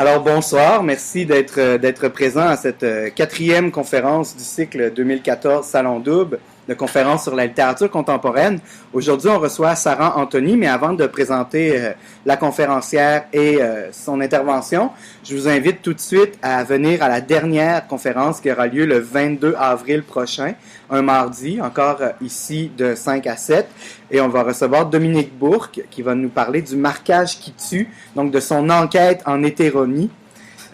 Alors bonsoir, merci d'être présent à cette quatrième conférence du cycle 2014 Salon Double, de conférence sur la littérature contemporaine. Aujourd'hui, on reçoit Sarah Anthony, mais avant de présenter la conférencière et son intervention, je vous invite tout de suite à venir à la dernière conférence qui aura lieu le 22 avril prochain, un mardi, encore ici de 5 à 7. Et on va recevoir Dominique Bourque qui va nous parler du marquage qui tue, donc de son enquête en hétéronie,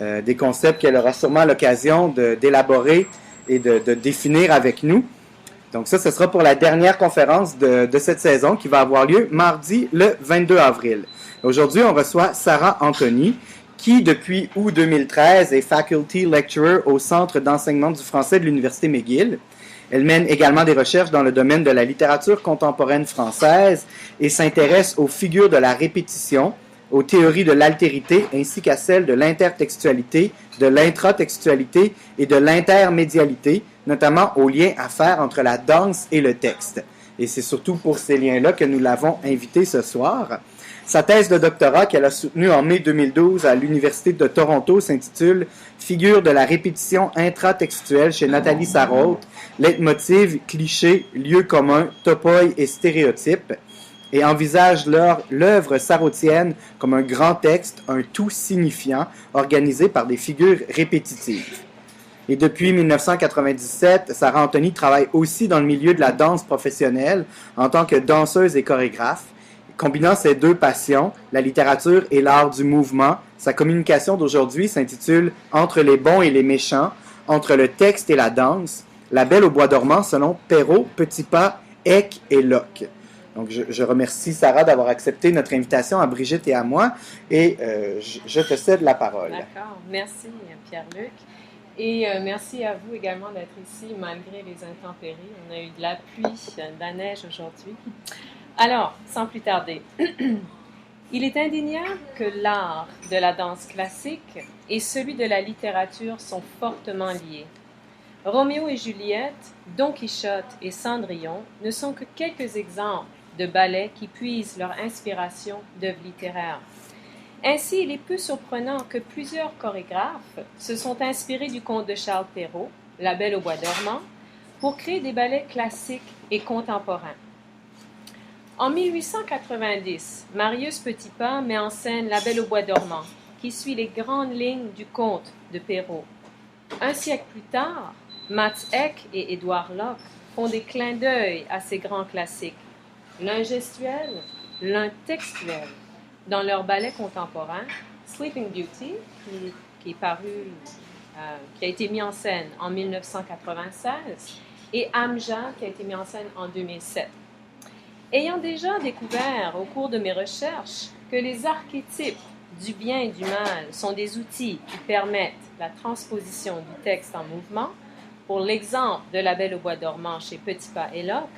des concepts qu'elle aura sûrement l'occasion d'élaborer et de définir avec nous. Donc ça, ce sera pour la dernière conférence de cette saison qui va avoir lieu mardi le 22 avril. Aujourd'hui, on reçoit Sarah Anthony, qui depuis août 2013 est Faculty Lecturer au Centre d'enseignement du français de l'Université McGill. Elle mène également des recherches dans le domaine de la littérature contemporaine française et s'intéresse aux figures de la répétition, aux théories de l'altérité ainsi qu'à celles de l'intertextualité, de l'intratextualité et de l'intermédialité, notamment aux liens à faire entre la danse et le texte. Et c'est surtout pour ces liens-là que nous l'avons invitée ce soir. Sa thèse de doctorat qu'elle a soutenue en mai 2012 à l'Université de Toronto s'intitule « Figure de la répétition intratextuelle chez Nathalie Sarraute, leitmotiv, clichés, lieux communs, topoi et stéréotypes » et envisage l'œuvre sarrautienne comme un grand texte, un tout signifiant, organisé par des figures répétitives. Et depuis 1997, Sarah Anthony travaille aussi dans le milieu de la danse professionnelle en tant que danseuse et chorégraphe. Combinant ces deux passions, la littérature et l'art du mouvement, sa communication d'aujourd'hui s'intitule « Entre les bons et les méchants, entre le texte et la danse, la Belle au bois dormant selon Perrault, Petipa, Eck et Locke ». Donc, je remercie Sarah d'avoir accepté notre invitation à Brigitte et à moi, et je te cède la parole. D'accord. Merci, Pierre-Luc. Et merci à vous également d'être ici malgré les intempéries. On a eu de la pluie, de la neige aujourd'hui. Alors, sans plus tarder, il est indéniable que l'art de la danse classique et celui de la littérature sont fortement liés. Roméo et Juliette, Don Quichotte et Cendrillon ne sont que quelques exemples de ballets qui puisent leur inspiration d'œuvres littéraires. Ainsi, il est peu surprenant que plusieurs chorégraphes se sont inspirés du conte de Charles Perrault, La Belle au bois dormant, pour créer des ballets classiques et contemporains. En 1890, Marius Petipa met en scène La Belle au bois dormant, qui suit les grandes lignes du conte de Perrault. Un siècle plus tard, Mats Eck et Édouard Locke font des clins d'œil à ces grands classiques, l'un gestuel, l'un textuel, dans leur ballet contemporain, Sleeping Beauty, qui a été mis en scène en 1996, et Amja, qui a été mis en scène en 2007. Ayant déjà découvert au cours de mes recherches que les archétypes du bien et du mal sont des outils qui permettent la transposition du texte en mouvement, pour l'exemple de La Belle au bois dormant chez Petipa et Locke,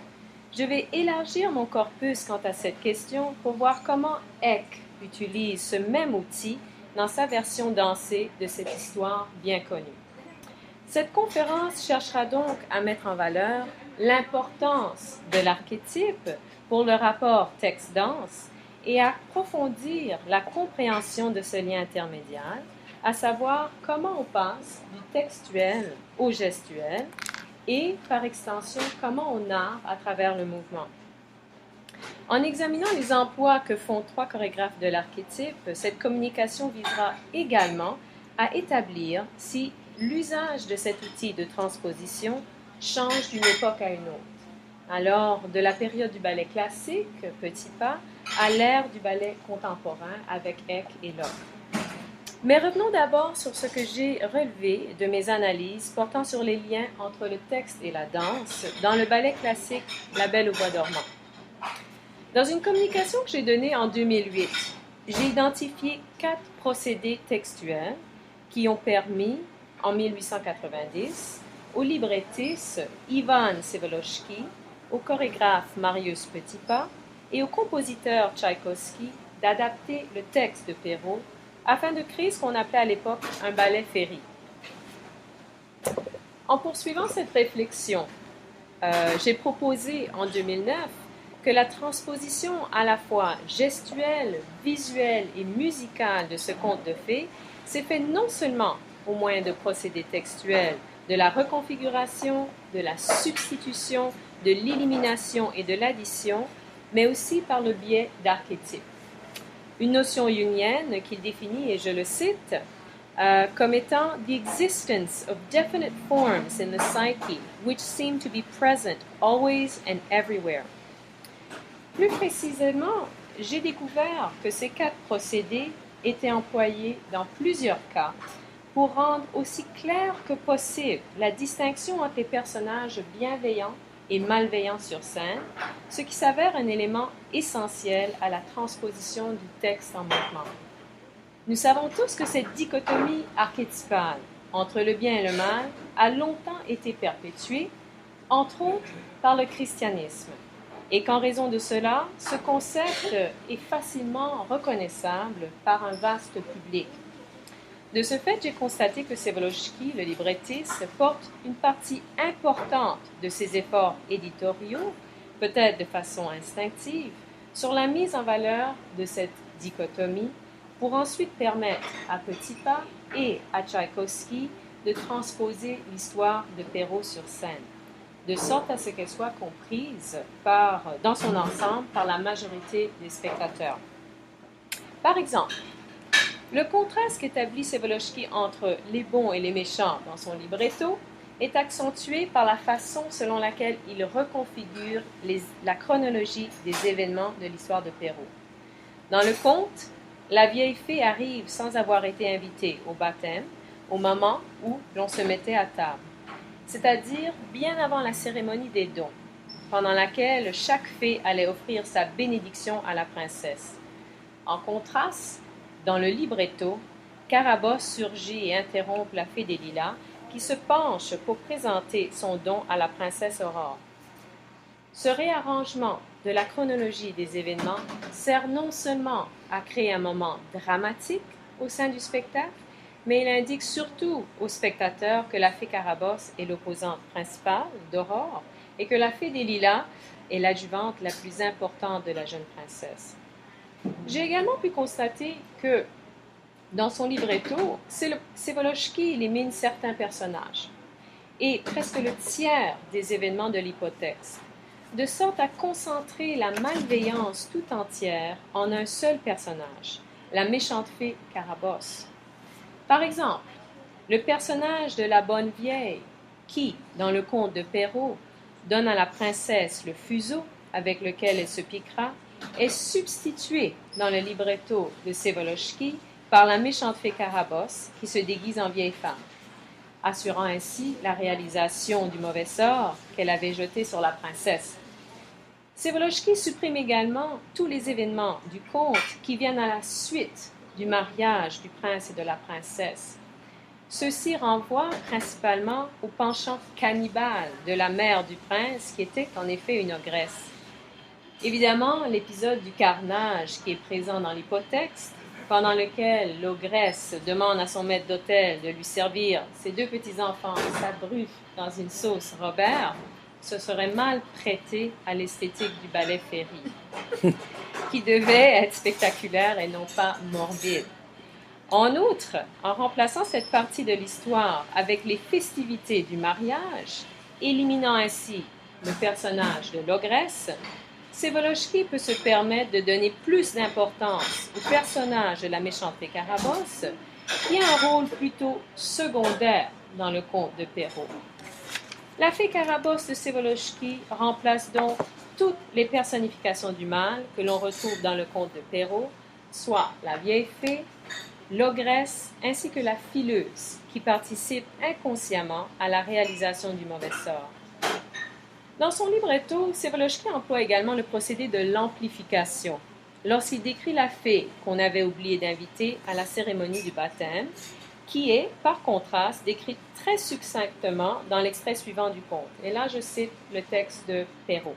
je vais élargir mon corpus quant à cette question pour voir comment Eck utilise ce même outil dans sa version dansée de cette histoire bien connue. Cette conférence cherchera donc à mettre en valeur l'importance de l'archétype pour le rapport texte-danse et à approfondir la compréhension de ce lien intermédiaire, à savoir comment on passe du textuel au gestuel et, par extension, comment on narre à travers le mouvement. En examinant les emplois que font trois chorégraphes de l'archétype, cette communication visera également à établir si l'usage de cet outil de transposition change d'une époque à une autre. Alors, de la période du ballet classique, Petipa, à l'ère du ballet contemporain avec Eck et Locke. Mais revenons d'abord sur ce que j'ai relevé de mes analyses portant sur les liens entre le texte et la danse dans le ballet classique La Belle au bois dormant. Dans une communication que j'ai donnée en 2008, j'ai identifié 4 procédés textuels qui ont permis, en 1890, au librettiste Ivan Sevelochki, au chorégraphe Marius Petipa et au compositeur Tchaïkovski d'adapter le texte de Perrault afin de créer ce qu'on appelait à l'époque un ballet féerie. En poursuivant cette réflexion, j'ai proposé en 2009 que la transposition à la fois gestuelle, visuelle et musicale de ce conte de fées s'est fait non seulement au moyen de procédés textuels, de la reconfiguration, de la substitution, de l'élimination et de l'addition, mais aussi par le biais d'archétypes. Une notion jungienne qu'il définit, et je le cite, comme étant « the existence of definite forms in the psyche which seem to be present always and everywhere ». Plus précisément, j'ai découvert que ces 4 procédés étaient employés dans plusieurs cas pour rendre aussi clair que possible la distinction entre les personnages bienveillants et malveillants sur scène, ce qui s'avère un élément essentiel à la transposition du texte en mouvement. Nous savons tous que cette dichotomie archétypale entre le bien et le mal a longtemps été perpétuée, entre autres par le christianisme, et qu'en raison de cela, ce concept est facilement reconnaissable par un vaste public. De ce fait, j'ai constaté que Przewolski, le librettiste, porte une partie importante de ses efforts éditoriaux, peut-être de façon instinctive, sur la mise en valeur de cette dichotomie, pour ensuite permettre à petits pas et à Tchaïkovski de transposer l'histoire de Perrault sur scène, de sorte à ce qu'elle soit comprise dans son ensemble par la majorité des spectateurs. Par exemple, le contraste qu'établit Przewolski entre les bons et les méchants dans son libretto est accentué par la façon selon laquelle il reconfigure la chronologie des événements de l'histoire de Perrault. Dans le conte, la vieille fée arrive sans avoir été invitée au baptême, au moment où l'on se mettait à table, c'est-à-dire bien avant la cérémonie des dons, pendant laquelle chaque fée allait offrir sa bénédiction à la princesse. En contraste, dans le libretto, Carabosse surgit et interrompt la fée des Lilas, qui se penche pour présenter son don à la princesse Aurore. Ce réarrangement de la chronologie des événements sert non seulement à créer un moment dramatique au sein du spectacle, mais il indique surtout aux spectateurs que la fée Carabosse est l'opposante principale d'Aurore et que la fée des Lilas est l'adjuvante la plus importante de la jeune princesse. J'ai également pu constater que dans son libretto, Przewolski élimine certains personnages et presque le tiers des événements de l'hypotexte, de sorte à concentrer la malveillance tout entière en un seul personnage, la méchante fée Carabosse. Par exemple, le personnage de la bonne vieille qui, dans le conte de Perrault, donne à la princesse le fuseau avec lequel elle se piquera, est substitué dans le libretto de Przewolski par la méchante fée Carabosse qui se déguise en vieille femme, assurant ainsi la réalisation du mauvais sort qu'elle avait jeté sur la princesse. Przewolski supprime également tous les événements du conte qui viennent à la suite du mariage du prince et de la princesse. Ceux-ci renvoient principalement au penchant cannibale de la mère du prince qui était en effet une ogresse. Évidemment, l'épisode du carnage qui est présent dans l'hypotexte, pendant lequel l'ogresse demande à son maître d'hôtel de lui servir ses 2 petits-enfants s'abruffent dans une sauce Robert, se serait mal prêté à l'esthétique du ballet Féerie, qui devait être spectaculaire et non pas morbide. En outre, en remplaçant cette partie de l'histoire avec les festivités du mariage, éliminant ainsi le personnage de l'ogresse, Przewolski peut se permettre de donner plus d'importance au personnage de la méchante fée Carabosse, qui a un rôle plutôt secondaire dans le conte de Perrault. La fée Carabosse de Przewolski remplace donc toutes les personnifications du mal que l'on retrouve dans le conte de Perrault, soit la vieille fée, l'ogresse ainsi que la fileuse, qui participe inconsciemment à la réalisation du mauvais sort. Dans son libretto, Przewolski emploie également le procédé de l'amplification, lorsqu'il décrit la fée qu'on avait oublié d'inviter à la cérémonie du baptême, qui est, par contraste, décrite très succinctement dans l'extrait suivant du conte. Et là, je cite le texte de Perrault.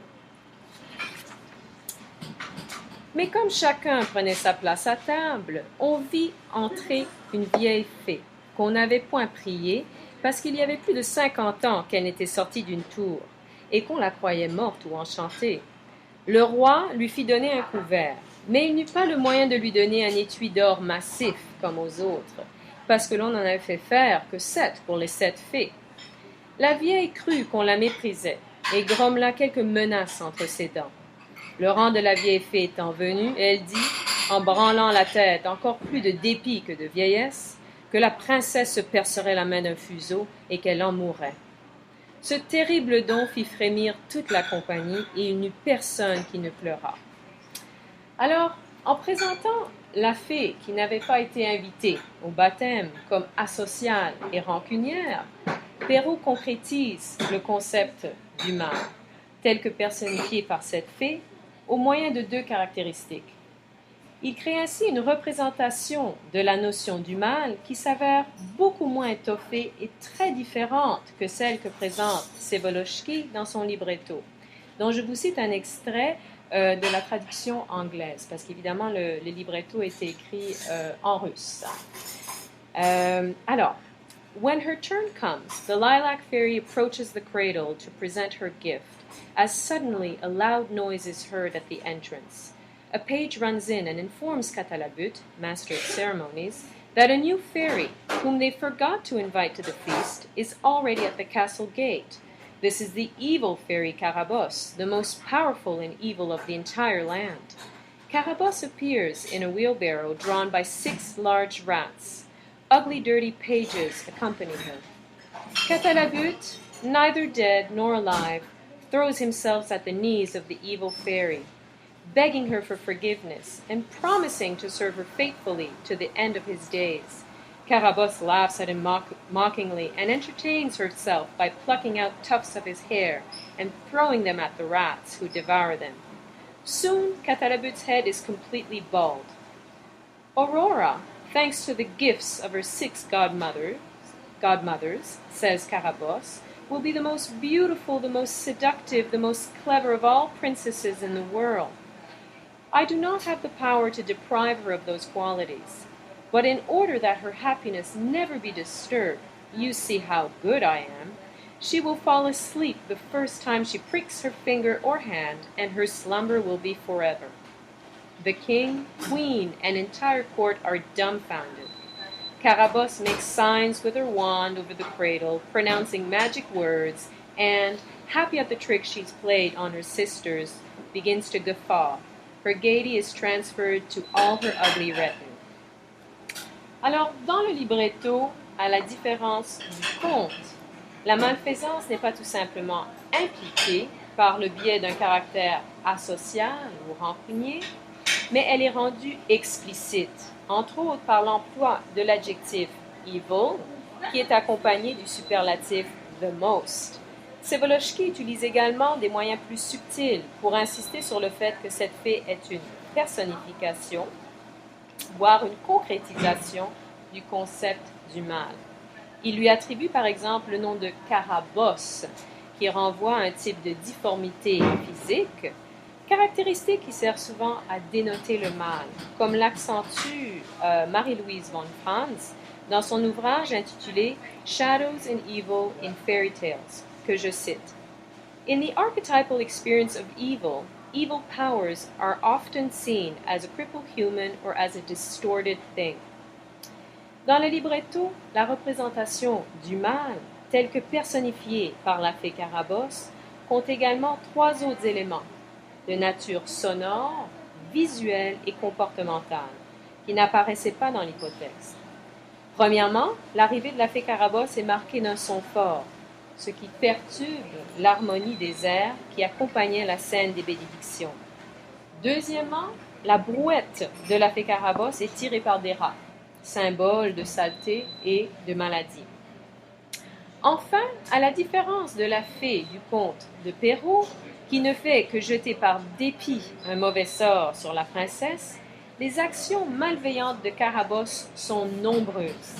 Mais comme chacun prenait sa place à table, on vit entrer une vieille fée, qu'on n'avait point priée, parce qu'il y avait plus de 50 ans qu'elle n'était sortie d'une tour, et qu'on la croyait morte ou enchantée. Le roi lui fit donner un couvert, mais il n'eut pas le moyen de lui donner un étui d'or massif comme aux autres, parce que l'on n'en avait fait faire que 7 pour les 7 fées. La vieille crut qu'on la méprisait et grommela quelques menaces entre ses dents. Le rang de la vieille fée étant venu, elle dit, en branlant la tête, encore plus de dépit que de vieillesse, que la princesse se percerait la main d'un fuseau et qu'elle en mourrait. Ce terrible don fit frémir toute la compagnie et il n'y eut personne qui ne pleura. Alors, en présentant la fée qui n'avait pas été invitée au baptême comme asociale et rancunière, Perrault concrétise le concept du mal, tel que personnifié par cette fée, au moyen de 2 caractéristiques. Il crée ainsi une représentation de la notion du mal qui s'avère beaucoup moins étoffée et très différente que celle que présente Przewolski dans son libretto, dont je vous cite un extrait de la traduction anglaise, parce qu'évidemment le libretto était écrit en russe. Alors, when her turn comes, the lilac fairy approaches the cradle to present her gift, as suddenly a loud noise is heard at the entrance. A page runs in and informs Catalabut, master of ceremonies, that a new fairy, whom they forgot to invite to the feast, is already at the castle gate. This is the evil fairy Carabosse, the most powerful and evil of the entire land. Carabosse appears in a wheelbarrow drawn by 6 large rats. Ugly, dirty pages accompany her. Catalabut, neither dead nor alive, throws himself at the knees of the evil fairy, begging her for forgiveness and promising to serve her faithfully to the end of his days. Carabosse laughs at him mockingly and entertains herself by plucking out tufts of his hair and throwing them at the rats, who devour them. Soon, Catalabut's head is completely bald. Aurora, thanks to the gifts of her 6 godmothers, says Carabosse, will be the most beautiful, the most seductive, the most clever of all princesses in the world. I do not have the power to deprive her of those qualities, but in order that her happiness never be disturbed, you see how good I am, she will fall asleep the first time she pricks her finger or hand, and her slumber will be forever. The king, queen, and entire court are dumbfounded. Carabosse makes signs with her wand over the cradle, pronouncing magic words, and, happy at the trick she's played on her sisters, begins to guffaw. Her gaiety is transferred to all her ugly retinue. Alors, dans le libretto, à la différence du conte, la malfaisance n'est pas tout simplement impliquée par le biais d'un caractère asocial ou rancunier, mais elle est rendue explicite, entre autres par l'emploi de l'adjectif evil, qui est accompagné du superlatif the most. Przewolski utilise également des moyens plus subtils pour insister sur le fait que cette fée est une personnification, voire une concrétisation du concept du mal. Il lui attribue par exemple le nom de Carabosse, qui renvoie à un type de difformité physique, caractéristique qui sert souvent à dénoter le mal, comme l'accentue Marie-Louise von Franz dans son ouvrage intitulé Shadows and Evil in Fairy Tales, que je cite. In the archetypal experience of evil, evil powers are often seen as a crippled human or as a distorted thing. Dans le libretto, la représentation du mal, telle que personnifiée par la fée Carabosse, compte également 3 autres éléments, de nature sonore, visuelle et comportementale, qui n'apparaissaient pas dans l'hypothèse. Premièrement, l'arrivée de la fée Carabosse est marquée d'un son fort, ce qui perturbe l'harmonie des airs qui accompagnaient la scène des bénédictions. Deuxièmement, la brouette de la fée Carabosse est tirée par des rats, symbole de saleté et de maladie. Enfin, à la différence de la fée du conte de Perrault, qui ne fait que jeter par dépit un mauvais sort sur la princesse, les actions malveillantes de Carabosse sont nombreuses.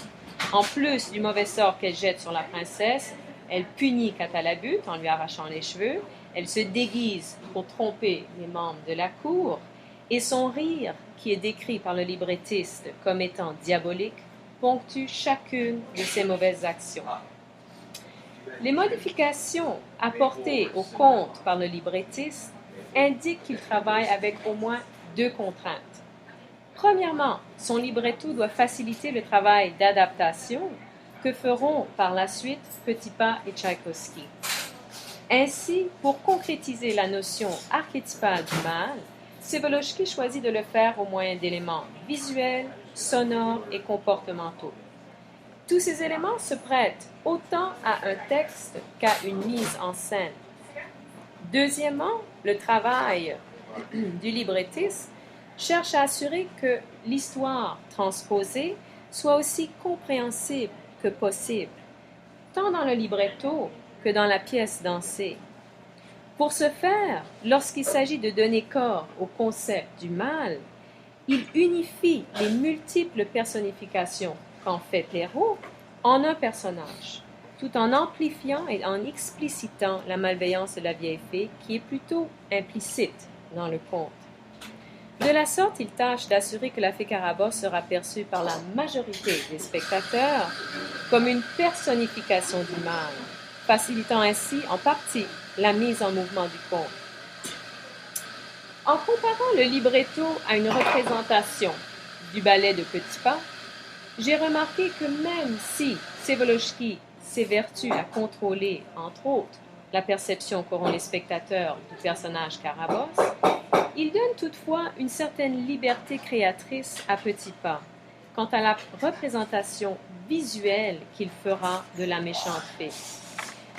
En plus du mauvais sort qu'elle jette sur la princesse, elle punit Catalabut en lui arrachant les cheveux, elle se déguise pour tromper les membres de la cour, et son rire, qui est décrit par le librettiste comme étant diabolique, ponctue chacune de ses mauvaises actions. Les modifications apportées au conte par le librettiste indiquent qu'il travaille avec au moins 2 contraintes. Premièrement, son libretto doit faciliter le travail d'adaptation que feront par la suite Petipa et Tchaïkovski. Ainsi, pour concrétiser la notion archétypale du mal, Przewalski choisit de le faire au moyen d'éléments visuels, sonores et comportementaux. Tous ces éléments se prêtent autant à un texte qu'à une mise en scène. Deuxièmement, le travail du librettiste cherche à assurer que l'histoire transposée soit aussi compréhensible que possible, tant dans le libretto que dans la pièce dansée. Pour ce faire, lorsqu'il s'agit de donner corps au concept du mal, il unifie les multiples personnifications qu'en fait l'héros en un personnage, tout en amplifiant et en explicitant la malveillance de la vieille fée qui est plutôt implicite dans le conte. De la sorte, il tâche d'assurer que la fée Carabosse sera perçue par la majorité des spectateurs comme une personnification du mal, facilitant ainsi en partie la mise en mouvement du conte. En comparant le libretto à une représentation du ballet de Petipa, j'ai remarqué que même si Przewalski s'évertue à contrôler, entre autres, la perception qu'auront les spectateurs du personnage Carabosse, il donne toutefois une certaine liberté créatrice à Petipa quant à la représentation visuelle qu'il fera de la méchante fée,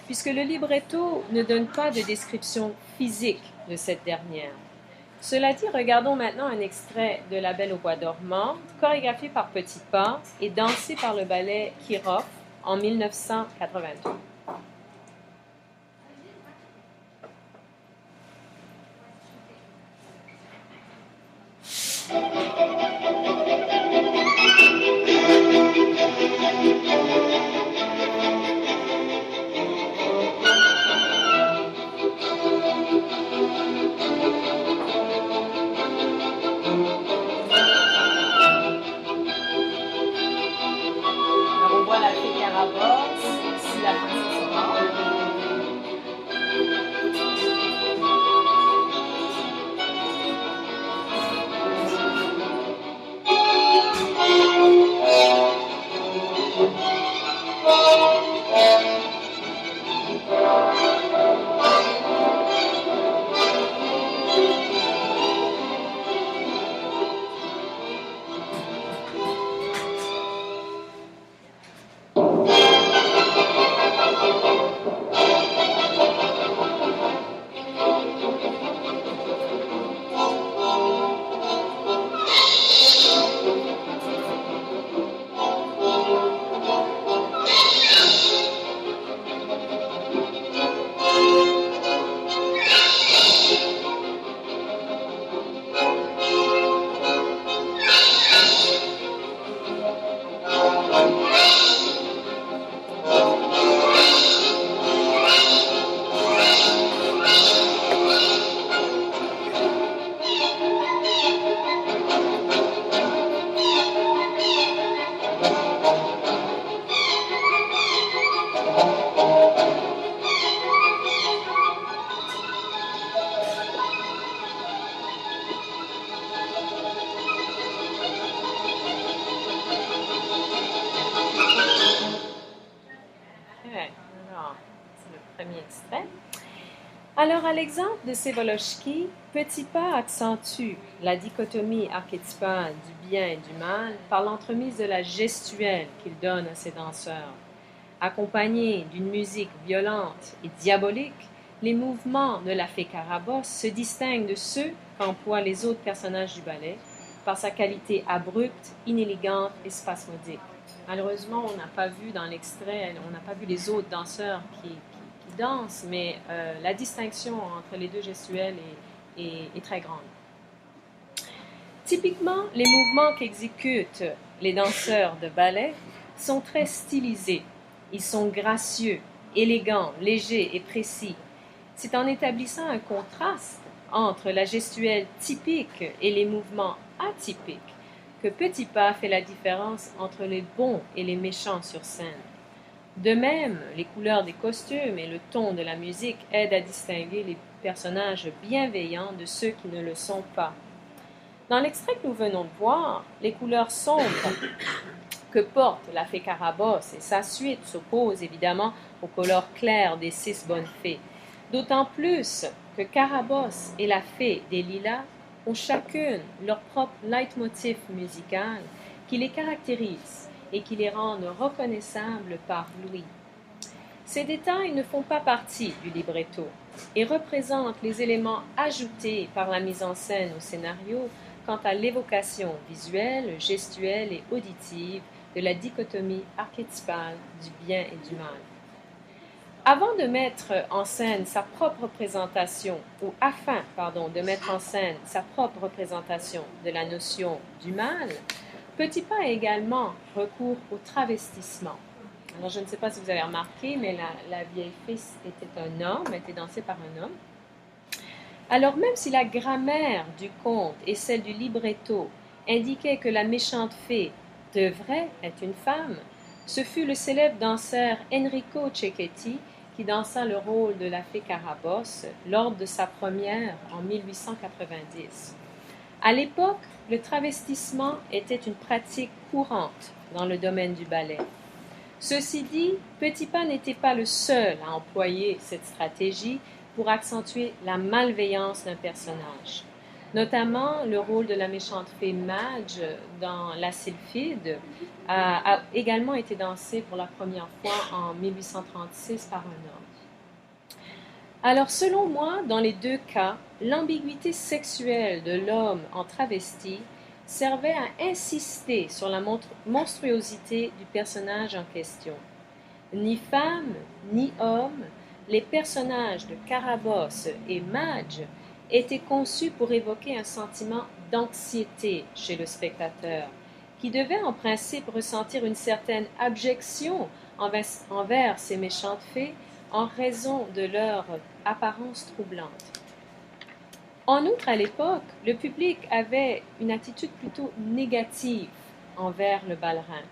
puisque le libretto ne donne pas de description physique de cette dernière. Cela dit, regardons maintenant un extrait de La Belle au bois dormant, chorégraphié par Petipa et dansé par le ballet Kirov en 1982. Alors, à l'exemple de Przewalski, Petipa accentue la dichotomie archétypale du bien et du mal par l'entremise de la gestuelle qu'il donne à ses danseurs. Accompagnés d'une musique violente et diabolique, les mouvements de la fée Carabosse se distinguent de ceux qu'emploient les autres personnages du ballet par sa qualité abrupte, inélégante et spasmodique. Malheureusement, on n'a pas vu dans l'extrait, on n'a pas vu les autres danseurs qui dansent, mais la distinction entre les deux gestuels est très grande. Typiquement, les mouvements qu'exécutent les danseurs de ballet sont très stylisés. Ils sont gracieux, élégants, légers et précis. C'est en établissant un contraste entre la gestuelle typique et les mouvements atypiques que Petipa fait la différence entre les bons et les méchants sur scène. De même, les couleurs des costumes et le ton de la musique aident à distinguer les personnages bienveillants de ceux qui ne le sont pas. Dans l'extrait que nous venons de voir, les couleurs sombres que porte la fée Carabosse et sa suite s'opposent évidemment aux couleurs claires des 6 bonnes fées. D'autant plus que Carabosse et la fée des lilas ont chacune leur propre leitmotiv musical qui les caractérise et qui les rendent reconnaissables par l'ouïe. Ces détails ne font pas partie du libretto et représentent les éléments ajoutés par la mise en scène au scénario quant à l'évocation visuelle, gestuelle et auditive de la dichotomie archétypale du bien et du mal. Avant de mettre en scène sa propre représentation, ou afin, de mettre en scène sa propre représentation de la notion du mal, Petipa a également recours au travestissement. Alors, je ne sais pas si vous avez remarqué, mais la vieille fée était un homme, était dansée par un homme. Alors, même si la grammaire du conte et celle du libretto indiquaient que la méchante fée devrait être une femme, ce fut le célèbre danseur Enrico Cecchetti qui dansa le rôle de la fée Carabosse lors de sa première en 1890. À l'époque, le travestissement était une pratique courante dans le domaine du ballet. Ceci dit, Petipa n'était pas le seul à employer cette stratégie pour accentuer la malveillance d'un personnage. Notamment, le rôle de la méchante fée Madge dans La Sylphide a également été dansé pour la première fois en 1836 par un homme. Alors, selon moi, dans les deux cas, l'ambiguïté sexuelle de l'homme en travesti servait à insister sur la monstruosité du personnage en question. Ni femme, ni homme, les personnages de Carabosse et Madge étaient conçus pour évoquer un sentiment d'anxiété chez le spectateur, qui devait en principe ressentir une certaine abjection envers ces méchantes fées en raison de leur apparence troublante. En outre, à l'époque, le public avait une attitude plutôt négative envers le ballerin,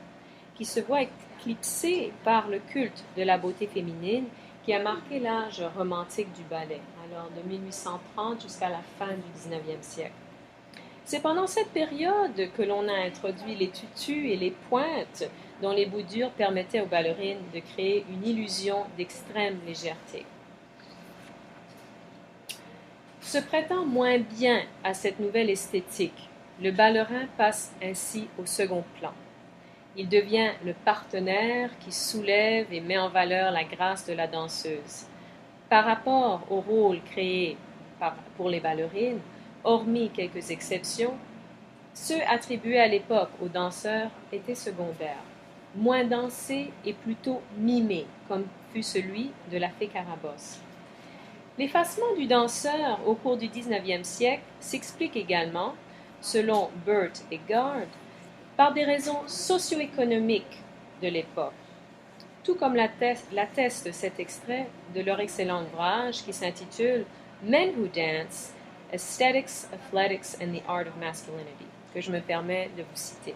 qui se voit éclipsé par le culte de la beauté féminine qui a marqué l'âge romantique du ballet, alors de 1830 jusqu'à la fin du 19e siècle. C'est pendant cette période que l'on a introduit les tutus et les pointes dont les bouts durs permettaient aux ballerines de créer une illusion d'extrême légèreté. Se prêtant moins bien à cette nouvelle esthétique, le ballerin passe ainsi au second plan. Il devient le partenaire qui soulève et met en valeur la grâce de la danseuse. Par rapport au rôle créé pour les ballerines, hormis quelques exceptions, ceux attribués à l'époque aux danseurs étaient secondaires, moins dansés et plutôt mimés, comme fut celui de la fée Carabosse. L'effacement du danseur au cours du 19e siècle s'explique également, selon Burt et Gard, par des raisons socio-économiques de l'époque, tout comme l'atteste cet extrait de leur excellent ouvrage qui s'intitule Men Who Dance, Aesthetics, Athletics and the Art of Masculinity, que je me permets de vous citer.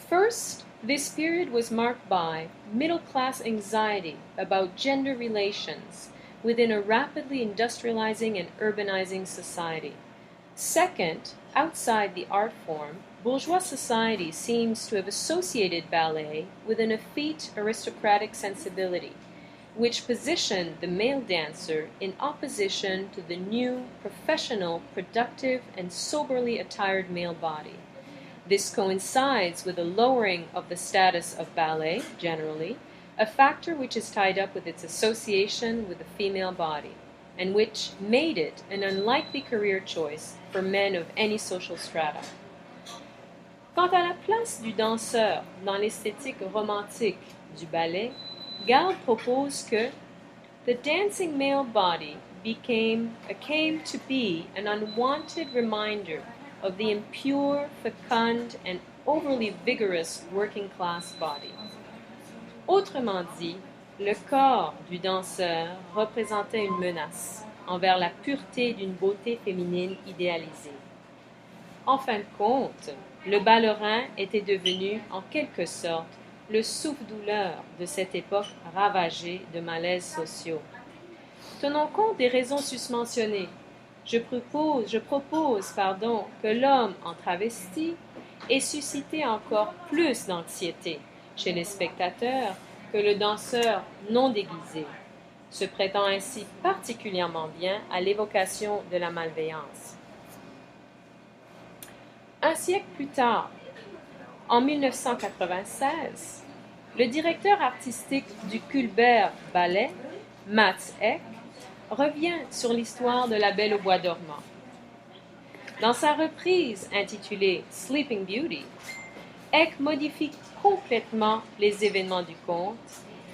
First, this period was marked by middle-class anxiety about gender relations within a rapidly industrializing and urbanizing society. Second, outside the art form, bourgeois society seems to have associated ballet with an effete aristocratic sensibility, which positioned the male dancer in opposition to the new, professional, productive, and soberly attired male body. This coincides with a lowering of the status of ballet, generally, a factor which is tied up with its association with the female body, and which made it an unlikely career choice for men of any social strata. Quant à la place du danseur dans l'esthétique romantique du ballet, Gall propose que the dancing male body came to be an unwanted reminder of the impure, fecund, and overly vigorous working-class body. Autrement dit, le corps du danseur représentait une menace envers la pureté d'une beauté féminine idéalisée. En fin de compte, le ballerin était devenu, en quelque sorte, le souffle-douleur de cette époque ravagée de malaises sociaux. Tenons compte des raisons susmentionnées. je propose que l'homme en travesti ait suscité encore plus d'anxiété chez les spectateurs que le danseur non déguisé, se prêtant ainsi particulièrement bien à l'évocation de la malveillance. Un siècle plus tard, en 1996, le directeur artistique du Culbert Ballet, Mats Ek, revient sur l'histoire de La Belle au bois dormant. Dans sa reprise intitulée Sleeping Beauty, Ek modifie complètement les événements du conte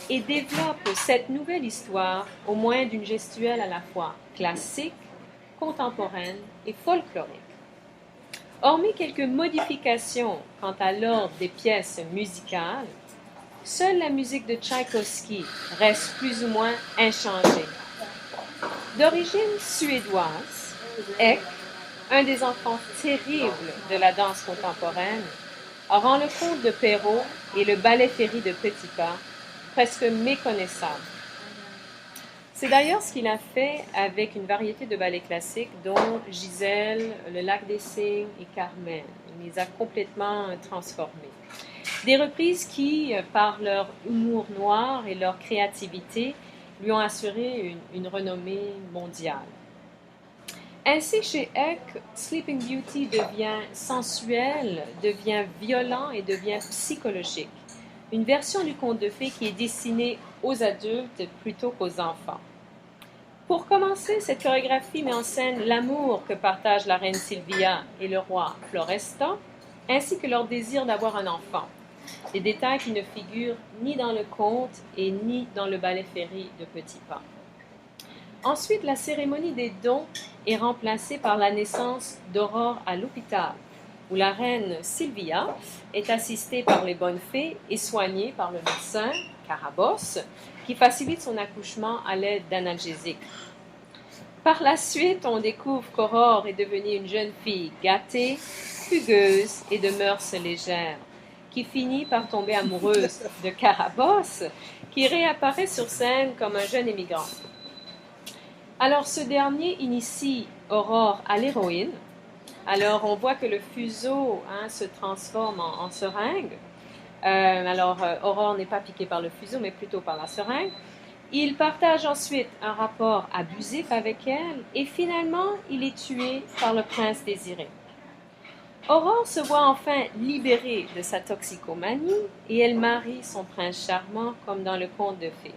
et développe cette nouvelle histoire au moyen d'une gestuelle à la fois classique, contemporaine et folklorique. Hormis quelques modifications quant à l'ordre des pièces musicales, seule la musique de Tchaïkovski reste plus ou moins inchangée. D'origine suédoise, Ek, un des enfants terribles de la danse contemporaine, rend le conte de Perrault et le ballet féerie de Petipa presque méconnaissables. C'est d'ailleurs ce qu'il a fait avec une variété de ballets classiques, dont Gisèle, Le Lac des Cygnes et Carmen. Il les a complètement transformés. Des reprises qui, par leur humour noir et leur créativité, lui ont assuré une renommée mondiale. Ainsi, chez Ek, Sleeping Beauty devient sensuel, devient violent et devient psychologique. Une version du conte de fées qui est destinée aux adultes plutôt qu'aux enfants. Pour commencer, cette chorégraphie met en scène l'amour que partagent la reine Sylvia et le roi Florestan, ainsi que leur désir d'avoir un enfant. Des détails qui ne figurent ni dans le conte et ni dans le ballet féerie de Petipa. Ensuite, la cérémonie des dons est remplacée par la naissance d'Aurore à l'hôpital, où la reine Sylvia est assistée par les bonnes fées et soignée par le médecin Carabosse, qui facilite son accouchement à l'aide d'analgésiques. Par la suite, on découvre qu'Aurore est devenue une jeune fille gâtée, fugueuse et de mœurs légères, qui finit par tomber amoureuse de Carabosse, qui réapparaît sur scène comme un jeune émigrant. Alors, ce dernier initie Aurore à l'héroïne. Alors, on voit que le fuseau se transforme en seringue. Aurore n'est pas piquée par le fuseau, mais plutôt par la seringue. Il partage ensuite un rapport abusif avec elle et finalement, il est tué par le prince désiré. Aurore se voit enfin libérée de sa toxicomanie et elle marie son prince charmant comme dans le conte de fées.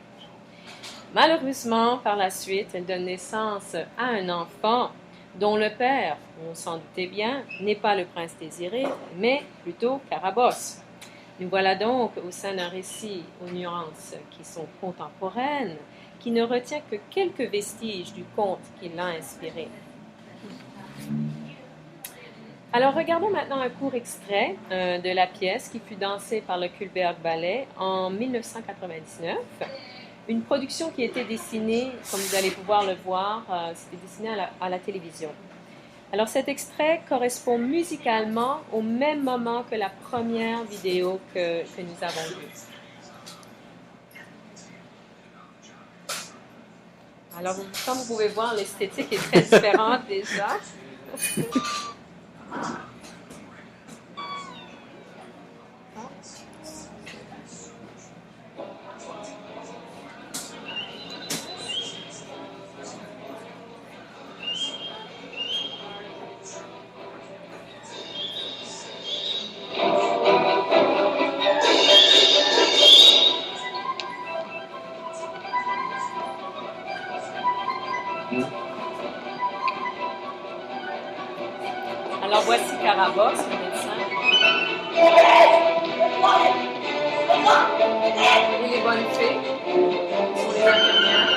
Malheureusement, par la suite, elle donne naissance à un enfant dont le père, on s'en doutait bien, n'est pas le prince désiré, mais plutôt Carabosse. Nous voilà donc au sein d'un récit aux nuances qui sont contemporaines, qui ne retient que quelques vestiges du conte qui l'a inspiré. Alors, regardons maintenant un court extrait de la pièce qui fut dansée par le Culbert Ballet en 1999. Une production qui était destinée, comme vous allez pouvoir le voir, c'était destiné à la télévision. Alors cet extrait correspond musicalement au même moment que la première vidéo que nous avons vue. Alors comme vous pouvez voir, l'esthétique est très différente déjà. Alors voici Carabosse, le médecin. Et les bonnes fées sont les infirmières.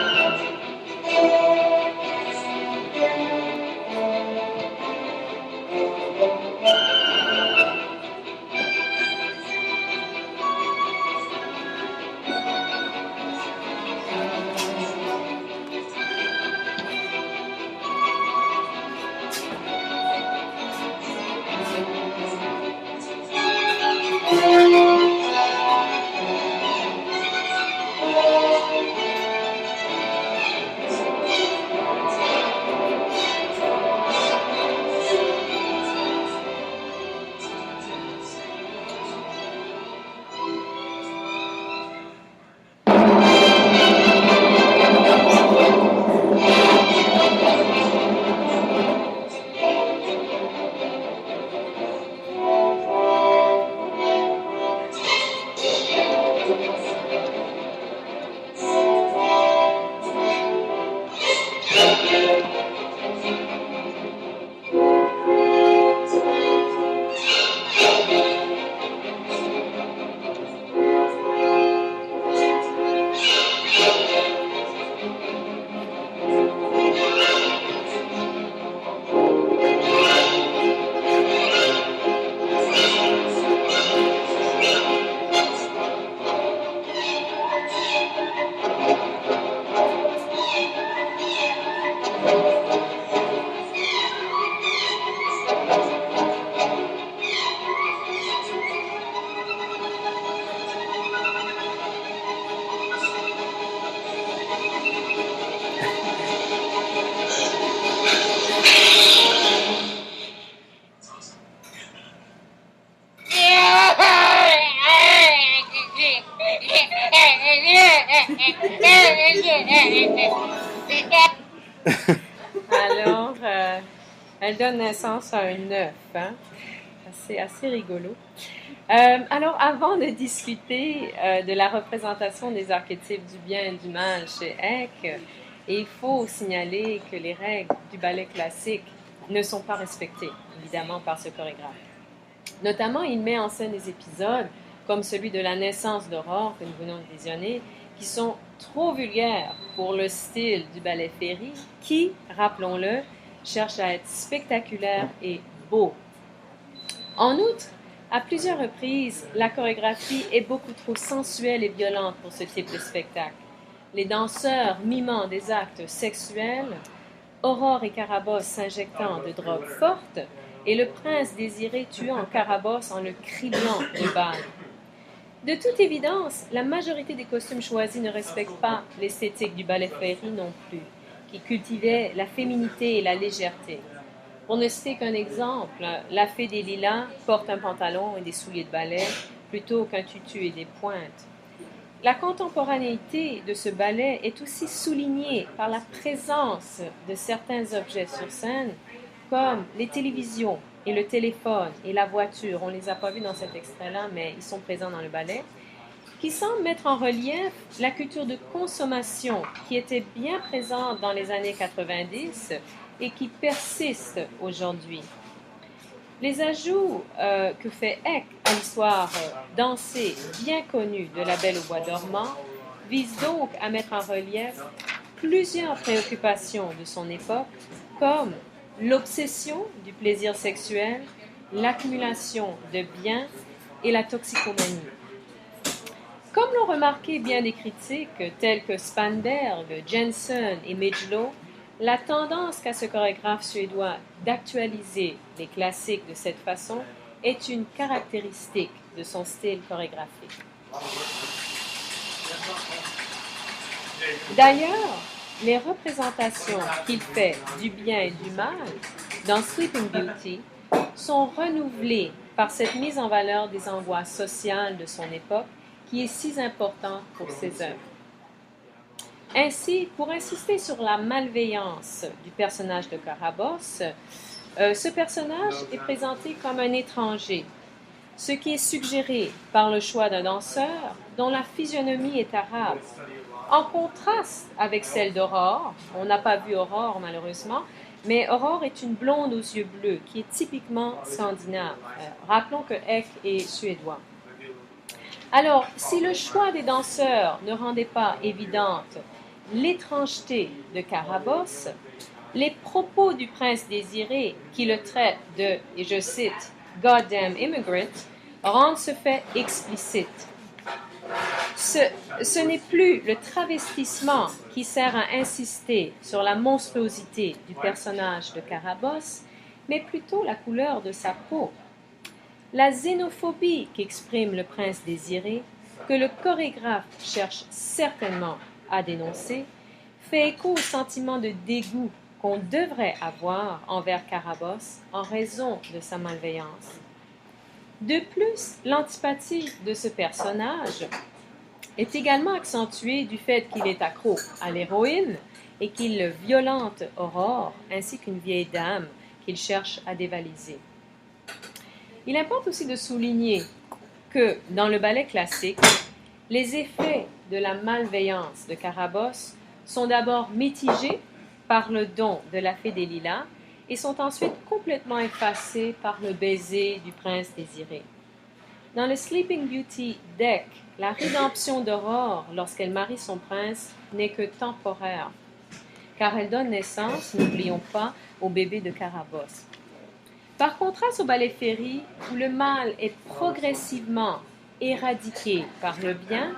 Alors, elle donne naissance à un œuf, hein? Assez rigolo. Alors, avant de discuter de la représentation des archétypes du bien et du mal chez Eck, il faut signaler que les règles du ballet classique ne sont pas respectées, évidemment, par ce chorégraphe. Notamment, il met en scène des épisodes, comme celui de la naissance d'Aurore que nous venons de visionner, qui sont trop vulgaires pour le style du ballet Féerie, qui, rappelons-le, cherche à être spectaculaire et beau. En outre, à plusieurs reprises, la chorégraphie est beaucoup trop sensuelle et violente pour ce type de spectacle. Les danseurs mimant des actes sexuels, Aurore et Carabosse s'injectant de drogues fortes, et le prince désiré tuant Carabosse en le criblant de balles. De toute évidence, la majorité des costumes choisis ne respectent pas l'esthétique du ballet Féerie non plus, qui cultivait la féminité et la légèreté. Pour ne citer qu'un exemple, la fée des lilas porte un pantalon et des souliers de ballet plutôt qu'un tutu et des pointes. La contemporanéité de ce ballet est aussi soulignée par la présence de certains objets sur scène, comme les télévisions et le téléphone et la voiture. On ne les a pas vus dans cet extrait-là, mais ils sont présents dans le ballet, qui semblent mettre en relief la culture de consommation qui était bien présente dans les années 90 et qui persiste aujourd'hui. Les ajouts que fait Eck à l'histoire dansée bien connue de La Belle au bois dormant visent donc à mettre en relief plusieurs préoccupations de son époque, comme l'obsession du plaisir sexuel, l'accumulation de biens et la toxicomanie. Comme l'ont remarqué bien des critiques tels que Spanberg, Jensen et Midgelow, la tendance qu'a ce chorégraphe suédois d'actualiser les classiques de cette façon est une caractéristique de son style chorégraphique. D'ailleurs, les représentations qu'il fait du bien et du mal dans Sleeping Beauty sont renouvelées par cette mise en valeur des angoisses sociales de son époque qui est si importante pour ses œuvres. Ainsi, pour insister sur la malveillance du personnage de Carabosse, ce personnage est présenté comme un étranger, ce qui est suggéré par le choix d'un danseur dont la physionomie est arabe, en contraste avec celle d'Aurore. On n'a pas vu Aurore malheureusement, mais Aurore est une blonde aux yeux bleus qui est typiquement scandinave. Rappelons que Eck est suédois. Alors, si le choix des danseurs ne rendait pas évidente l'étrangeté de Carabosse, les propos du prince désiré qui le traite de, et je cite, « goddamn immigrant » rendent ce fait explicite. Ce n'est plus le travestissement qui sert à insister sur la monstruosité du personnage de Carabosse, mais plutôt la couleur de sa peau. La xénophobie qu'exprime le prince désiré, que le chorégraphe cherche certainement à dénoncer, fait écho au sentiment de dégoût qu'on devrait avoir envers Carabosse en raison de sa malveillance. De plus, l'antipathie de ce personnage est également accentuée du fait qu'il est accro à l'héroïne et qu'il violente Aurore ainsi qu'une vieille dame qu'il cherche à dévaliser. Il importe aussi de souligner que dans le ballet classique, les effets de la malveillance de Carabosse sont d'abord mitigés par le don de la fée des lilas et sont ensuite complètement effacés par le baiser du prince désiré. Dans le Sleeping Beauty d'Eck, la rédemption d'Aurore lorsqu'elle marie son prince n'est que temporaire, car elle donne naissance, n'oublions pas, au bébé de Carabosse. Par contraste au ballet Féerie, où le mal est progressivement éradiqué par le bien,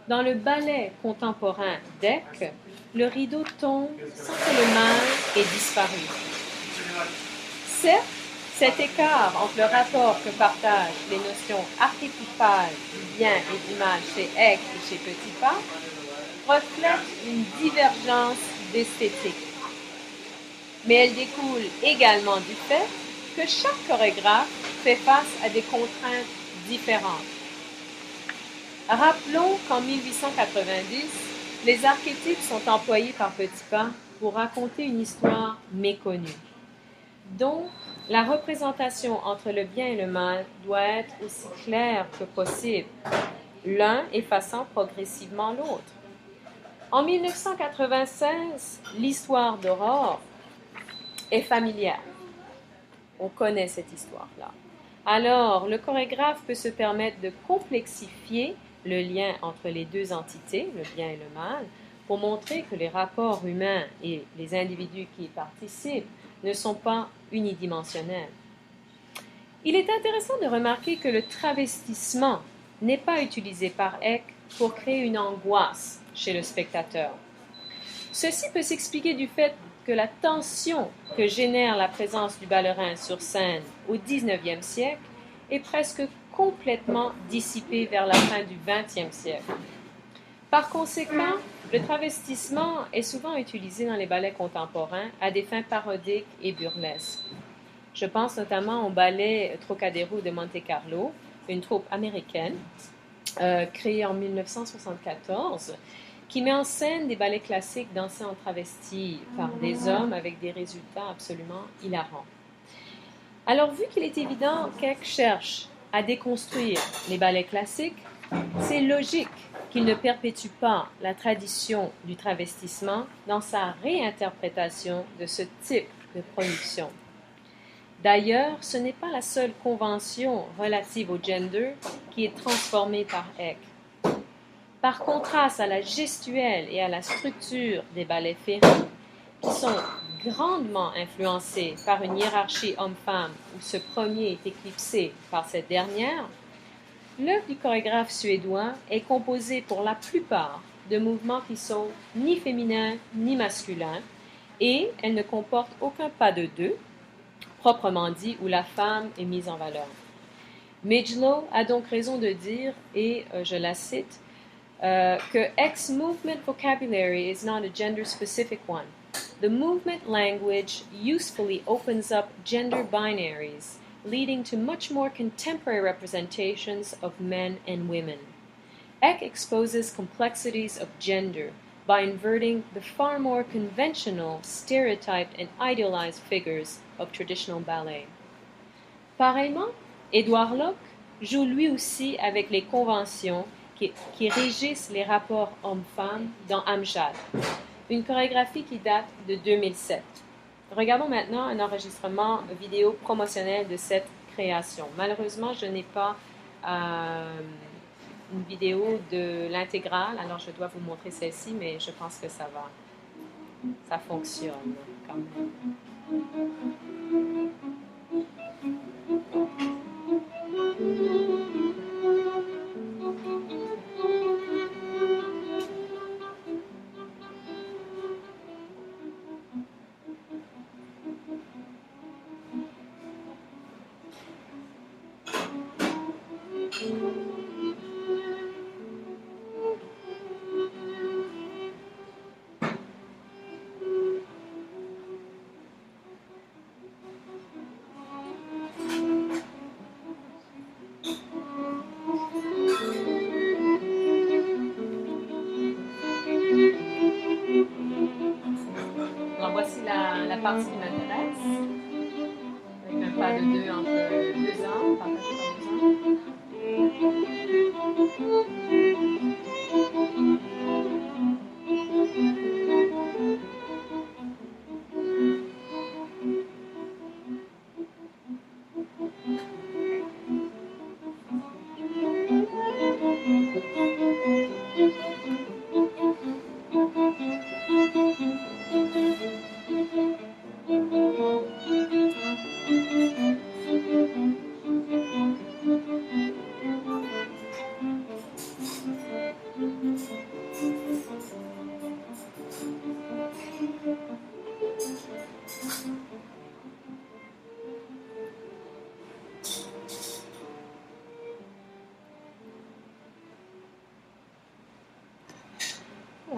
dans le ballet contemporain d'Eck, le rideau tombe sans que le mal ait disparu. Certes, cet écart entre le rapport que partagent les notions archétypales du bien et du mal chez Eck et chez Petipa reflète une divergence d'esthétique. Mais elle découle également du fait que chaque chorégraphe fait face à des contraintes différentes. Rappelons qu'en 1890, Les archétypes sont employés par Petit Pas pour raconter une histoire méconnue. Donc, la représentation entre le bien et le mal doit être aussi claire que possible, l'un effaçant progressivement l'autre. En 1996, l'histoire d'Aurore est familière. On connaît cette histoire-là. Alors, le chorégraphe peut se permettre de complexifier le lien entre les deux entités, le bien et le mal, pour montrer que les rapports humains et les individus qui y participent ne sont pas unidimensionnels. Il est intéressant de remarquer que le travestissement n'est pas utilisé par Eck pour créer une angoisse chez le spectateur. Ceci peut s'expliquer du fait que la tension que génère la présence du ballerin sur scène au XIXe siècle est presque complètement dissipée vers la fin du XXe siècle. Par conséquent, le travestissement est souvent utilisé dans les ballets contemporains à des fins parodiques et burlesques. Je pense notamment au ballet Trocadéro de Monte Carlo, une troupe américaine créée en 1974, qui met en scène des ballets classiques dansés en travesti par des hommes avec des résultats absolument hilarants. Alors, vu qu'il est évident qu'Eck cherche à déconstruire les ballets classiques, c'est logique qu'il ne perpétue pas la tradition du travestissement dans sa réinterprétation de ce type de production. D'ailleurs, ce n'est pas la seule convention relative au gender qui est transformée par Eck. Par contraste à la gestuelle et à la structure des ballets Feri, qui sont grandement influencés par une hiérarchie homme-femme où ce premier est éclipsé par cette dernière, l'œuvre du chorégraphe suédois est composée pour la plupart de mouvements qui sont ni féminins ni masculins et elle ne comporte aucun pas de deux, proprement dit, où la femme est mise en valeur. Midgelow a donc raison de dire, et je la cite, que Eck's movement vocabulary is not a gender-specific one. The movement language usefully opens up gender binaries, leading to much more contemporary representations of men and women. Eck exposes complexities of gender by inverting the far more conventional, stereotyped, and idealized figures of traditional ballet. Pareillement, Édouard Locke joue lui aussi avec les conventions qui régissent les rapports hommes-femmes dans Amjad, une chorégraphie qui date de 2007. Regardons maintenant un enregistrement vidéo promotionnel de cette création. Malheureusement, je n'ai pas une vidéo de l'intégrale, alors je dois vous montrer celle-ci, mais je pense que ça fonctionne quand même. Alors voici la partie qui m'intéresse, avec un pas de deux entre deux ans, partagé par deux ans.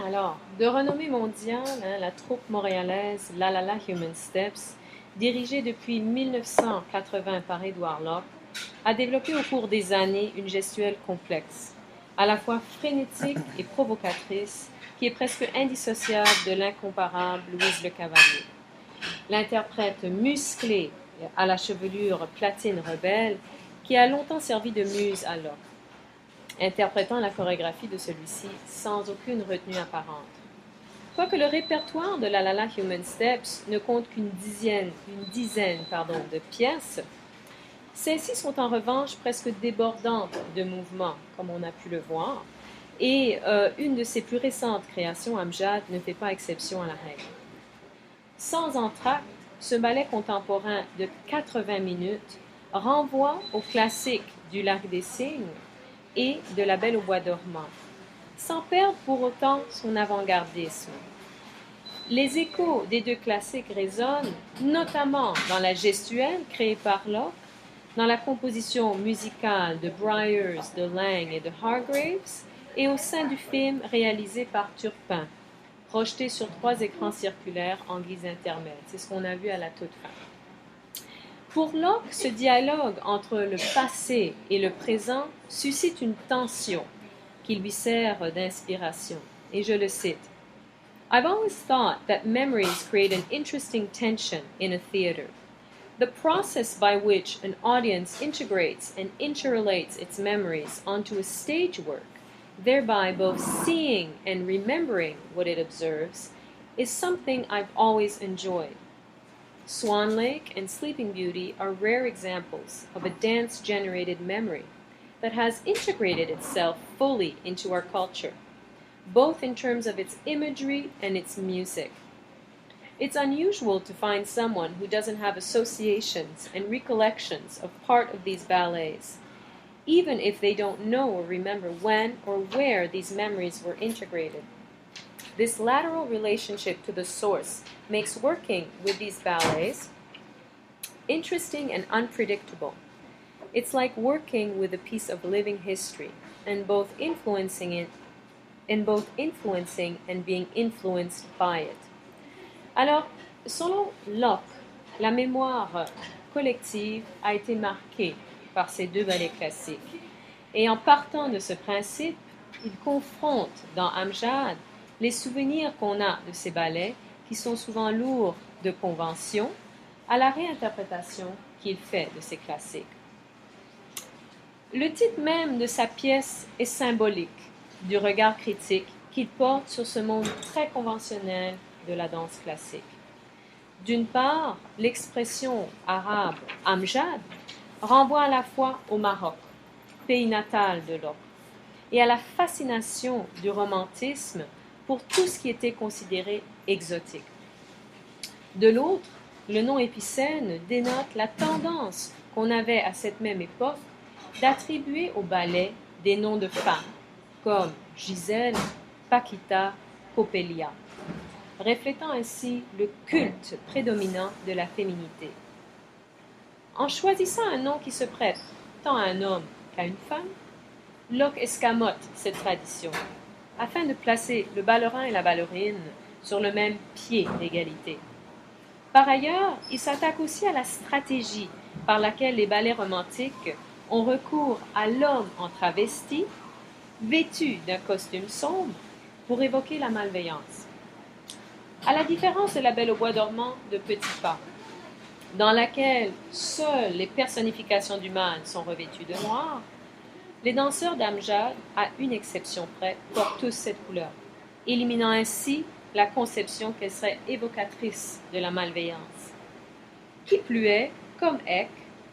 Alors, de renommée mondiale, la troupe montréalaise La La La Human Steps, dirigée depuis 1980 par Édouard Locke, a développé au cours des années une gestuelle complexe. à la fois frénétique et provocatrice, qui est presque indissociable de l'incomparable Louise Le Cavalier. L'interprète musclée à la chevelure platine rebelle, qui a longtemps servi de muse à Locke, interprétant la chorégraphie de celui-ci sans aucune retenue apparente. Quoique le répertoire de La La La Human Steps ne compte qu'une dizaine de pièces, celles-ci sont en revanche presque débordantes de mouvements, comme on a pu le voir, et une de ses plus récentes créations, Amjad, ne fait pas exception à la règle. Sans entracte, ce ballet contemporain de 80 minutes renvoie aux classiques du Lac des Cygnes et de La Belle au bois dormant, sans perdre pour autant son avant-gardisme. Les échos des deux classiques résonnent notamment dans la gestuelle créée par Locke, dans la composition musicale de Bryars, de Lang et de Hargreaves, et au sein du film réalisé par Turpin, projeté sur 3 écrans circulaires en guise intermède. C'est ce qu'on a vu à la toute fin. Pour Locke, ce dialogue entre le passé et le présent suscite une tension qui lui sert d'inspiration. Et je le cite. I've always thought that memories create an interesting tension in a theater. The process by which an audience integrates and interrelates its memories onto a stage work, thereby both seeing and remembering what it observes, is something I've always enjoyed. Swan Lake and Sleeping Beauty are rare examples of a dance-generated memory that has integrated itself fully into our culture, both in terms of its imagery and its music. It's unusual to find someone who doesn't have associations and recollections of part of these ballets, even if they don't know or remember when or where these memories were integrated. This lateral relationship to the source makes working with these ballets interesting and unpredictable. It's like working with a piece of living history, and both influencing and being influenced by it. Alors, selon Locke, la mémoire collective a été marquée par ces 2 ballets classiques. Et en partant de ce principe, il confronte dans Amjad les souvenirs qu'on a de ces ballets, qui sont souvent lourds de conventions, à la réinterprétation qu'il fait de ces classiques. Le titre même de sa pièce est symbolique du regard critique qu'il porte sur ce monde très conventionnel de la danse classique. D'une part, l'expression arabe Amjad renvoie à la fois au Maroc, pays natal de Locke, et à la fascination du romantisme pour tout ce qui était considéré exotique. De l'autre, le nom épicène dénote la tendance qu'on avait à cette même époque d'attribuer au ballet des noms de femmes, comme Gisèle, Paquita, Coppelia, reflétant ainsi le culte prédominant de la féminité. En choisissant un nom qui se prête tant à un homme qu'à une femme, Locke escamote cette tradition, afin de placer le ballerin et la ballerine sur le même pied d'égalité. Par ailleurs, il s'attaque aussi à la stratégie par laquelle les ballets romantiques ont recours à l'homme en travesti, vêtu d'un costume sombre, pour évoquer la malveillance. À la différence de La Belle au bois dormant de Petit Pas, dans laquelle seules les personnifications du mal sont revêtues de noir, les danseurs d'Amjad, à une exception près, portent tous cette couleur, éliminant ainsi la conception qu'elle serait évocatrice de la malveillance. Qui plus est, comme Eck,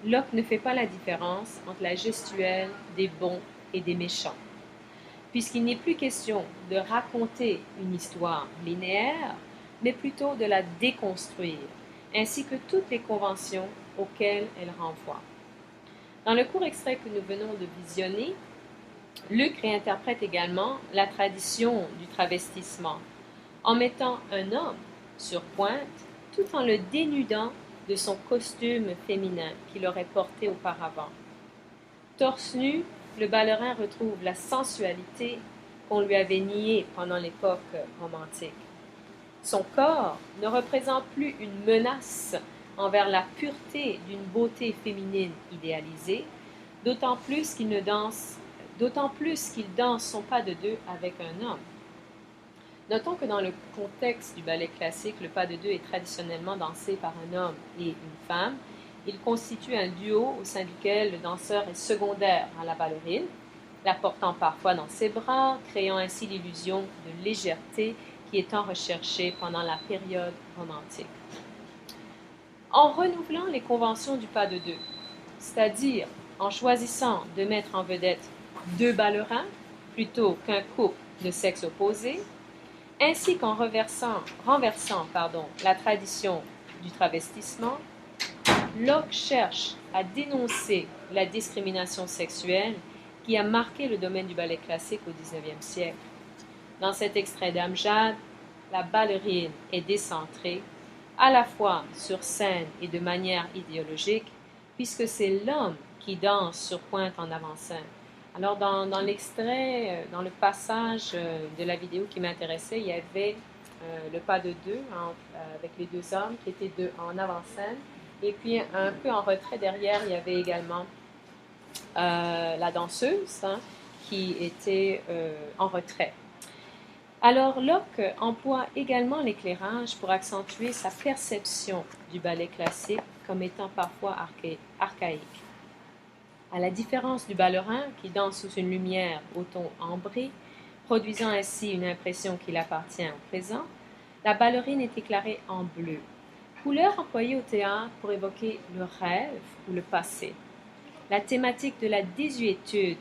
Locke ne fait pas la différence entre la gestuelle des bons et des méchants, puisqu'il n'est plus question de raconter une histoire linéaire, mais plutôt de la déconstruire, ainsi que toutes les conventions auxquelles elle renvoie. Dans le court extrait que nous venons de visionner, Luc réinterprète également la tradition du travestissement, en mettant un homme sur pointe, tout en le dénudant de son costume féminin qu'il aurait porté auparavant. Torse nu, le ballerin retrouve la sensualité qu'on lui avait niée pendant l'époque romantique. Son corps ne représente plus une menace envers la pureté d'une beauté féminine idéalisée, d'autant plus qu'il ne danse d'autant plus qu'il danse son pas de deux avec un homme. Notons que dans le contexte du ballet classique, le pas de deux est traditionnellement dansé par un homme et une femme. Il constitue un duo au sein duquel le danseur est secondaire à la ballerine, la portant parfois dans ses bras, créant ainsi l'illusion de légèreté qui est tant recherchée pendant la période romantique. En renouvelant les conventions du pas de deux, c'est-à-dire en choisissant de mettre en vedette deux ballerins plutôt qu'un couple de sexe opposé, ainsi qu'en renversant la tradition du travestissement, Locke cherche à dénoncer la discrimination sexuelle qui a marqué le domaine du ballet classique au XIXe siècle. Dans cet extrait d'Amjad, la ballerine est décentrée, à la fois sur scène et de manière idéologique, puisque c'est l'homme qui danse sur pointe en avant-scène. Alors, dans l'extrait, dans le passage de la vidéo qui m'intéressait, il y avait le pas de deux avec les deux hommes qui étaient en avant-scène. Et puis, un peu en retrait derrière, il y avait également la danseuse qui était en retrait. Alors, Locke emploie également l'éclairage pour accentuer sa perception du ballet classique comme étant parfois archaïque. À la différence du ballerin qui danse sous une lumière au ton ambré, produisant ainsi une impression qu'il appartient au présent, la ballerine est éclairée en bleu, couleur employée au théâtre pour évoquer le rêve ou le passé. La thématique de la désuétude,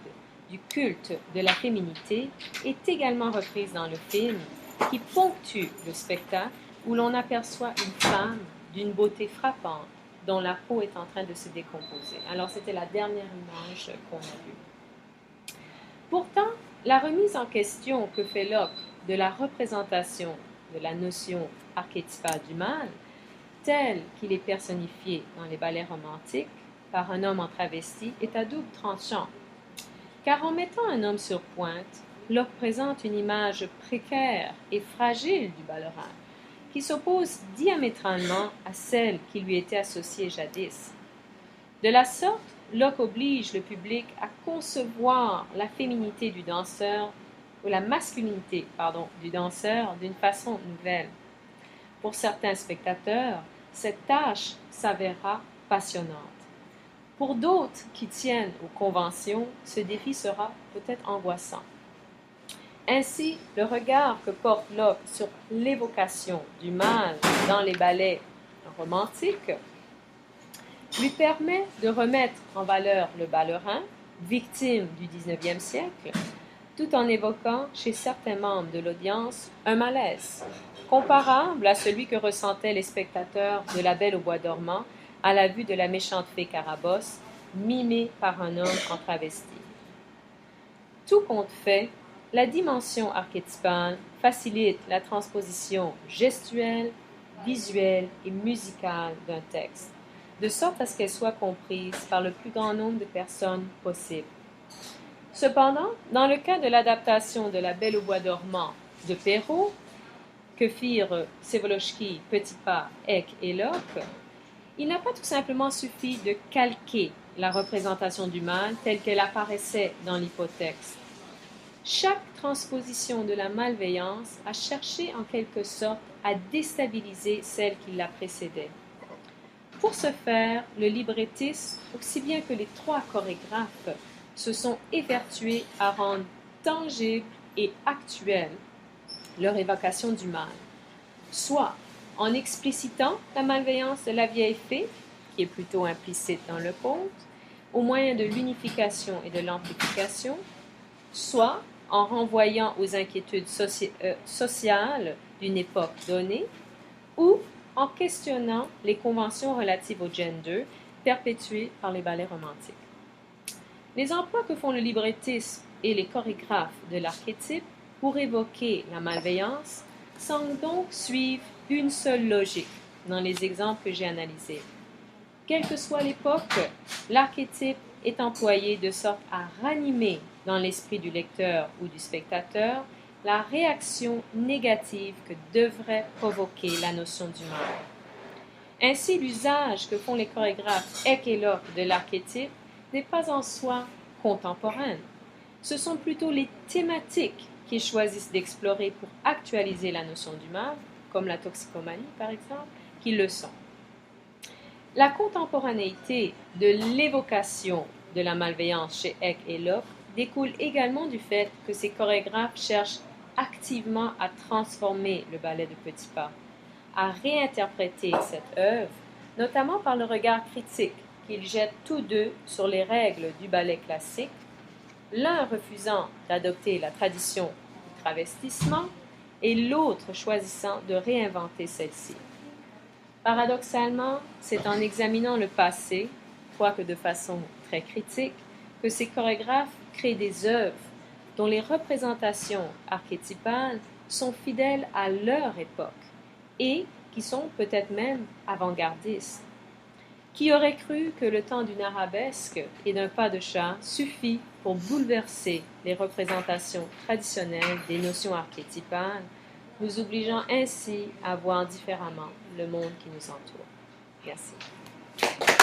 du culte de la féminité est également reprise dans le film qui ponctue le spectacle où l'on aperçoit une femme d'une beauté frappante dont la peau est en train de se décomposer. Alors, c'était la dernière image qu'on a vue. Pourtant, la remise en question que fait Locke de la représentation de la notion archétypale du mal, tel qu'il est personnifié dans les ballets romantiques par un homme en travesti, est à double tranchant. Car en mettant un homme sur pointe, Locke présente une image précaire et fragile du ballerin, qui s'oppose diamétralement à celle qui lui était associée jadis. De la sorte, Locke oblige le public à concevoir la féminité du danseur, ou la masculinité, du danseur d'une façon nouvelle. Pour certains spectateurs, cette tâche s'avérera passionnante. Pour d'autres qui tiennent aux conventions, ce défi sera peut-être angoissant. Ainsi, le regard que porte Locke sur l'évocation du mal dans les ballets romantiques lui permet de remettre en valeur le ballerin, victime du XIXe siècle, tout en évoquant chez certains membres de l'audience un malaise, comparable à celui que ressentaient les spectateurs de La Belle au bois dormant à la vue de la méchante fée Carabosse, mimée par un homme en travesti. Tout compte fait, la dimension archétypale facilite la transposition gestuelle, visuelle et musicale d'un texte, de sorte à ce qu'elle soit comprise par le plus grand nombre de personnes possible. Cependant, dans le cas de l'adaptation de La Belle au bois dormant de Perrault, que firent Przewolski, Petipa, Eck et Locke, il n'a pas tout simplement suffi de calquer la représentation du mal telle qu'elle apparaissait dans l'hypotexte. Chaque transposition de la malveillance a cherché en quelque sorte à déstabiliser celle qui la précédait. Pour ce faire, le librettiste, aussi bien que les trois chorégraphes, se sont évertués à rendre tangible et actuelle leur évocation du mal, soit en explicitant la malveillance de la vieille fée, qui est plutôt implicite dans le conte, au moyen de l'unification et de l'amplification, soit en renvoyant aux inquiétudes sociales d'une époque donnée, ou en questionnant les conventions relatives au gender perpétuées par les ballets romantiques. Les emplois que font le librettiste et les chorégraphes de l'archétype pour évoquer la malveillance semblent donc suivre une seule logique dans les exemples que j'ai analysés. Quelle que soit l'époque, l'archétype est employé de sorte à ranimer dans l'esprit du lecteur ou du spectateur la réaction négative que devrait provoquer la notion du mal. Ainsi, l'usage que font les chorégraphes Eck et Locke de l'archétype n'est pas en soi contemporaine. Ce sont plutôt les thématiques qu'ils choisissent d'explorer pour actualiser la notion du mal, comme la toxicomanie par exemple, qui le sont. La contemporanéité de l'évocation de la malveillance chez Eck et Locke découle également du fait que ces chorégraphes cherchent activement à transformer le ballet de petits pas, à réinterpréter cette œuvre, notamment par le regard critique qu'ils jettent tous deux sur les règles du ballet classique, l'un refusant d'adopter la tradition du travestissement et l'autre choisissant de réinventer celle-ci. Paradoxalement, c'est en examinant le passé, quoique de façon très critique, que ces chorégraphes créent des œuvres dont les représentations archétypales sont fidèles à leur époque et qui sont peut-être même avant-gardistes. Qui aurait cru que le temps d'une arabesque et d'un pas de chat suffit pour bouleverser les représentations traditionnelles des notions archétypales, nous obligeant ainsi à voir différemment le monde qui nous entoure. Merci.